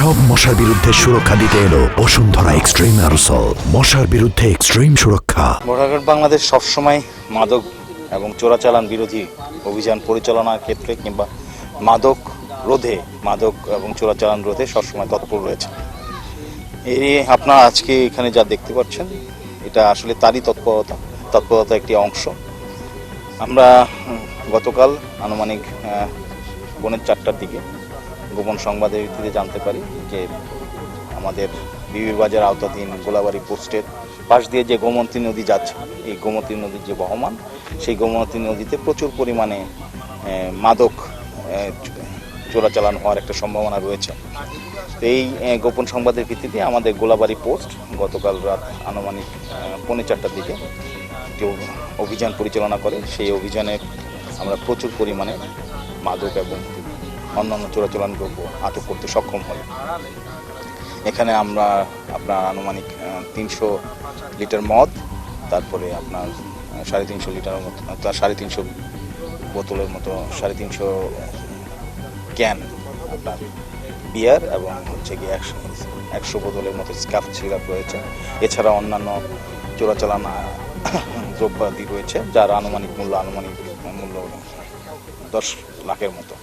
সব মশার বিরুদ্ধে সুরক্ষা দিতে এলো বসুন্ধরা এক্সট্রিম অ্যারোসল। মশার বিরুদ্ধে এক্সট্রিম সুরক্ষা। বর্ডার বাংলাদেশ সবসময় মাদক এবং চোরাচালান বিরোধী অভিযান পরিচালনার ক্ষেত্রে কিংবা মাদক রোধে, মাদক এবং চোরাচালান রোধে সবসময় তৎপর রয়েছে। এই আপনারা আজকে এখানে যা দেখতে পাচ্ছেন, এটা আসলে তারই তৎপরতা একটি অংশ। আমরা গতকাল আনুমানিক পৌনে 4টার দিকে গোপন সংবাদের ভিত্তিতে জানতে পারি যে আমাদের বিবি বাজার আওতাধীন গোলাবাড়ি পোস্টের পাশ দিয়ে যে গোমতী নদী যাচ্ছে, এই গোমতী নদীর যে বহমান, সেই গোমতী নদীতে প্রচুর পরিমাণে মাদক চোরাচালান হওয়ার একটা সম্ভাবনা রয়েছে। এই গোপন সংবাদের ভিত্তিতে আমাদের গোলাবাড়ি পোস্ট গতকাল রাত আনুমানিক পৌনে 4টার দিকে কেউ অভিযান পরিচালনা করে। সেই অভিযানে আমরা প্রচুর পরিমাণে মাদক এবং অন্যান্য চোরাচালান দ্রব্য আটক করতে সক্ষম হই। এখানে আমরা আপনার আনুমানিক 300 লিটার মদ, তারপরে আপনার 350 লিটারের মতো, 350 বোতলের মতো 350 ক্যান আপনার বিয়ার এবং হচ্ছে গিয়ে 100 বোতলের মতো স্কাফ সিরাপ রয়েছে। এছাড়া অন্যান্য চোরাচালান দ্রব্যাদি রয়েছে, যার আনুমানিক মূল্য 10 লাখের মতো।